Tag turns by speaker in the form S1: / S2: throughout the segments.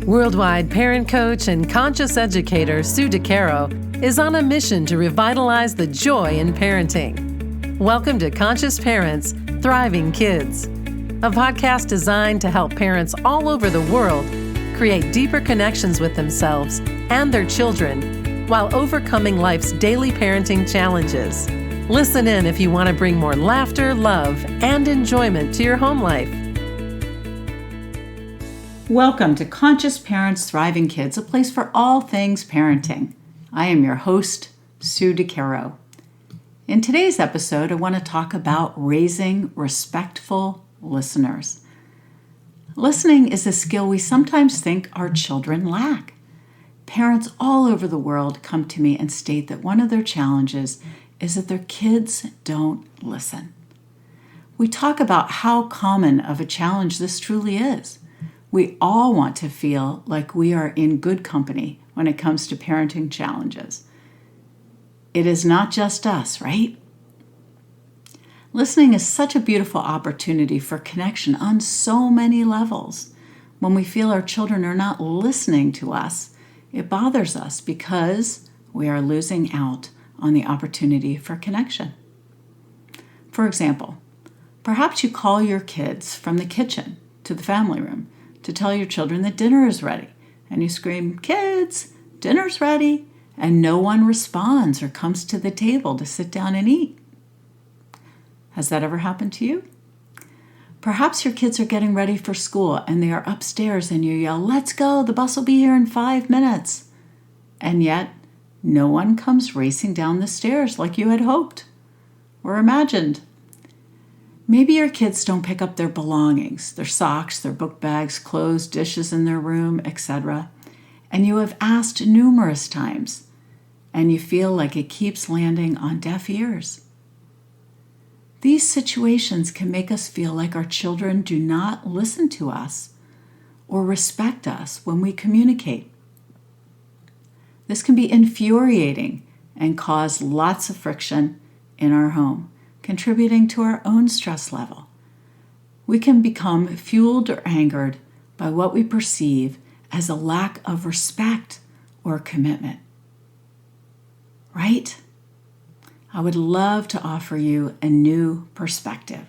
S1: Worldwide parent coach and conscious educator Sue DeCaro is on a mission to revitalize the joy in parenting. Welcome to Conscious Parents, Thriving Kids, a podcast designed to help parents all over the world create deeper connections with themselves and their children while overcoming life's daily parenting challenges. Listen in if you want to bring more laughter, love, and enjoyment to your home life.
S2: Welcome to Conscious Parents, Thriving Kids, a place for all things parenting. I am your host, Sue DeCaro. In today's episode, I want to talk about raising respectful listeners. Listening is a skill we sometimes think our children lack. Parents all over the world come to me and state that one of their challenges is that their kids don't listen. We talk about how common of a challenge this truly is. We all want to feel like we are in good company when it comes to parenting challenges. It is not just us, right? Listening is such a beautiful opportunity for connection on so many levels. When we feel our children are not listening to us, it bothers us because we are losing out on the opportunity for connection. For example, perhaps you call your kids from the kitchen to the family room to tell your children that dinner is ready, and you scream, "Kids, dinner's ready," and no one responds or comes to the table to sit down and eat. Has that ever happened to you? Perhaps your kids are getting ready for school and they are upstairs and you yell, "Let's go, the bus will be here in 5 minutes." And yet, no one comes racing down the stairs like you had hoped or imagined. Maybe your kids don't pick up their belongings, their socks, their book bags, clothes, dishes in their room, etc. And you have asked numerous times, and you feel like it keeps landing on deaf ears. These situations can make us feel like our children do not listen to us or respect us when we communicate. This can be infuriating and cause lots of friction in our home, contributing to our own stress level. We can become fueled or angered by what we perceive as a lack of respect or commitment. Right? I would love to offer you a new perspective.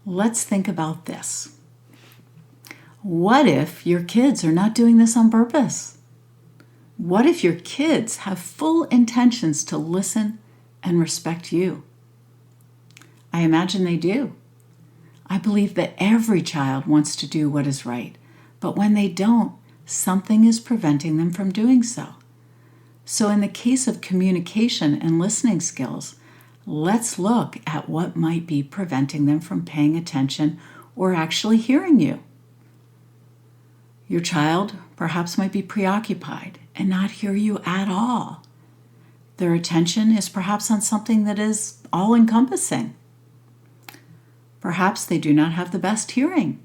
S2: Let's think about this. What if your kids are not doing this on purpose? What if your kids have full intentions to listen and respect you? I imagine they do. I believe that every child wants to do what is right, but when they don't, something is preventing them from doing so. So in the case of communication and listening skills, let's look at what might be preventing them from paying attention or actually hearing you. Your child perhaps might be preoccupied and not hear you at all. Their attention is perhaps on something that is all-encompassing. Perhaps they do not have the best hearing.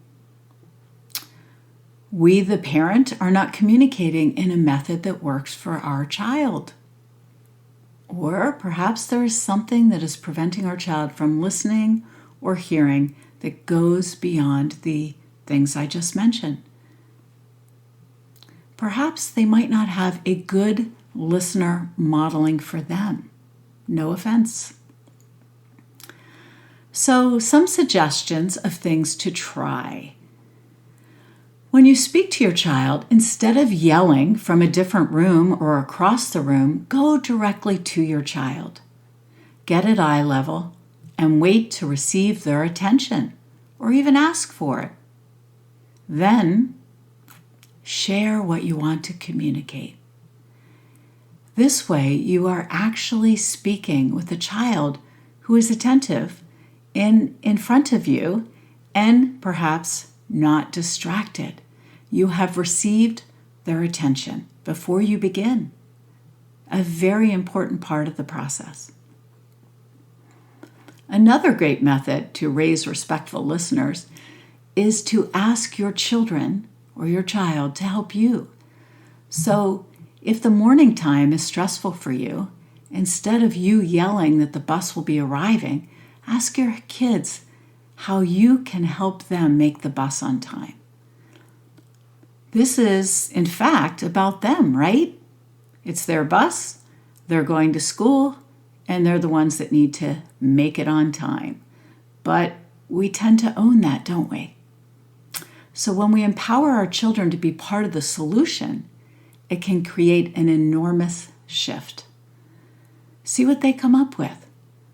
S2: We, the parent, are not communicating in a method that works for our child. Or perhaps there is something that is preventing our child from listening or hearing that goes beyond the things I just mentioned. Perhaps they might not have a good listener modeling for them. No offense. So, some suggestions of things to try. When you speak to your child, instead of yelling from a different room or across the room, go directly to your child. Get at eye level and wait to receive their attention or even ask for it. Then, share what you want to communicate. This way, you are actually speaking with a child who is attentive in front of you and perhaps not distracted. You have received their attention before you begin. A very important part of the process. Another great method to raise respectful listeners is to ask your children or your child to help you. So if the morning time is stressful for you, instead of you yelling that the bus will be arriving, ask your kids how you can help them make the bus on time. This is, in fact, about them, right? It's their bus, they're going to school, and they're the ones that need to make it on time. But we tend to own that, don't we? So when we empower our children to be part of the solution, it can create an enormous shift. See what they come up with.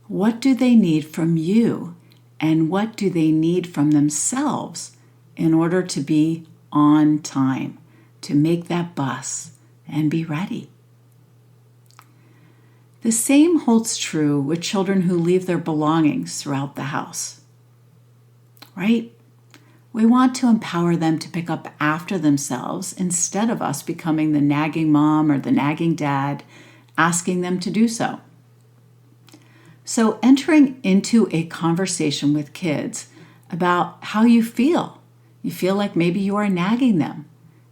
S2: What do they need from you, and what do they need from themselves in order to be on time, to make that bus and be ready? The same holds true with children who leave their belongings throughout the house, right? We want to empower them to pick up after themselves instead of us becoming the nagging mom or the nagging dad, asking them to do so. So entering into a conversation with kids about how you feel. You feel like maybe you are nagging them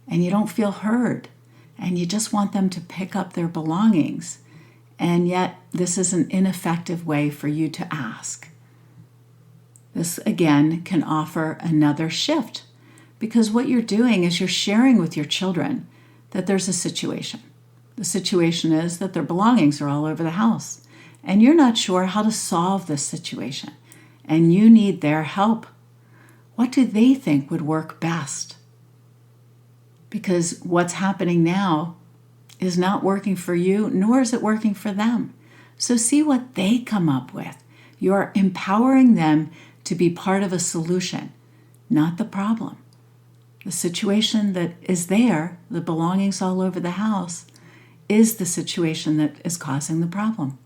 S2: and you don't feel heard and you just want them to pick up their belongings. And yet this is an ineffective way for you to ask. This, again, can offer another shift because what you're doing is you're sharing with your children that there's a situation. The situation is that their belongings are all over the house and you're not sure how to solve this situation and you need their help. What do they think would work best? Because what's happening now is not working for you, nor is it working for them. So see what they come up with. You're empowering them to be part of a solution, not the problem. The situation that is there, the belongings all over the house, is the situation that is causing the problem.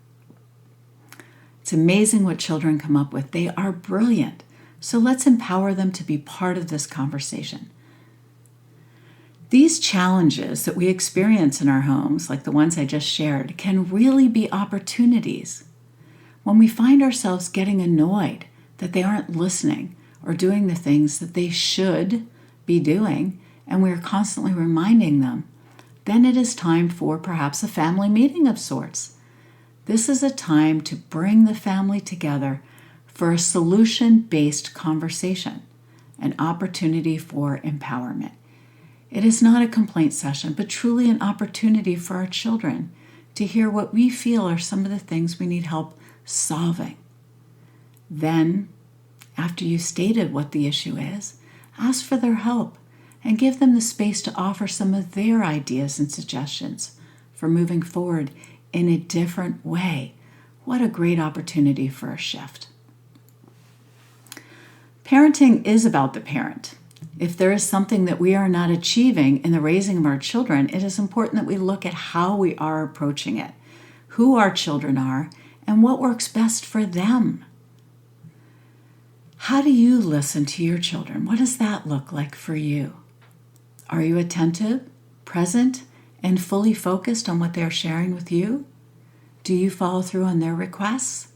S2: It's amazing what children come up with. They are brilliant. So let's empower them to be part of this conversation. These challenges that we experience in our homes, like the ones I just shared, can really be opportunities. When we find ourselves getting annoyed that they aren't listening or doing the things that they should be doing, and we're constantly reminding them, then it is time for perhaps a family meeting of sorts. This is a time to bring the family together for a solution-based conversation, an opportunity for empowerment. It is not a complaint session, but truly an opportunity for our children to hear what we feel are some of the things we need help solving. Then, after you've stated what the issue is, ask for their help and give them the space to offer some of their ideas and suggestions for moving forward in a different way. What a great opportunity for a shift. Parenting is about the parent. If there is something that we are not achieving in the raising of our children, it is important that we look at how we are approaching it, who our children are, and what works best for them. How do you listen to your children? What does that look like for you? Are you attentive, present, and fully focused on what they're sharing with you? Do you follow through on their requests?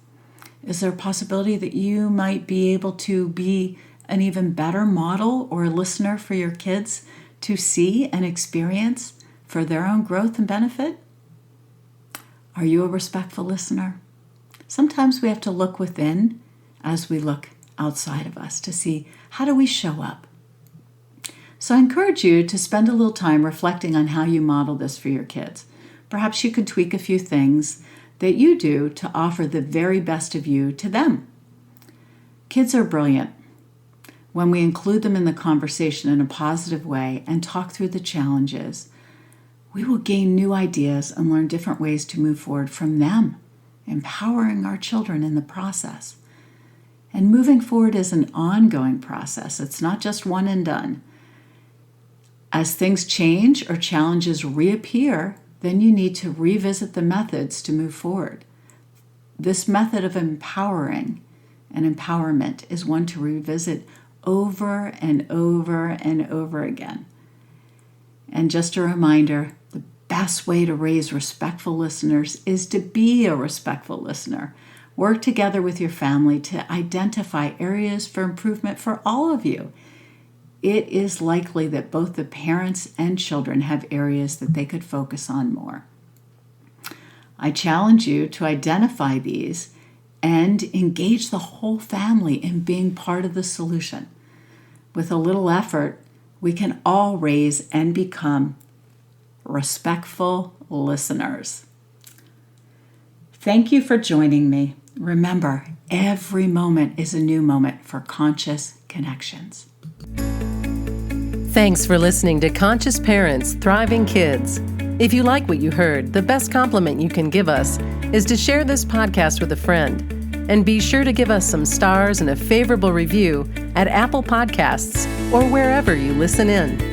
S2: Is there a possibility that you might be able to be an even better model or listener for your kids to see and experience for their own growth and benefit? Are you a respectful listener? Sometimes we have to look within as we look outside of us to see how do we show up. So I encourage you to spend a little time reflecting on how you model this for your kids. Perhaps you could tweak a few things that you do to offer the very best of you to them. Kids are brilliant. When we include them in the conversation in a positive way and talk through the challenges, we will gain new ideas and learn different ways to move forward from them, empowering our children in the process. And moving forward is an ongoing process. It's not just one and done. As things change or challenges reappear, then you need to revisit the methods to move forward. This method of empowering and empowerment is one to revisit over and over and over again. And just a reminder, the best way to raise respectful listeners is to be a respectful listener. Work together with your family to identify areas for improvement for all of you. It is likely that both the parents and children have areas that they could focus on more. I challenge you to identify these and engage the whole family in being part of the solution. With a little effort, we can all raise and become respectful listeners. Thank you for joining me. Remember, every moment is a new moment for conscious connections.
S1: Thanks for listening to Conscious Parents, Thriving Kids. If you like what you heard, the best compliment you can give us is to share this podcast with a friend. And be sure to give us some stars and a favorable review at Apple Podcasts or wherever you listen in.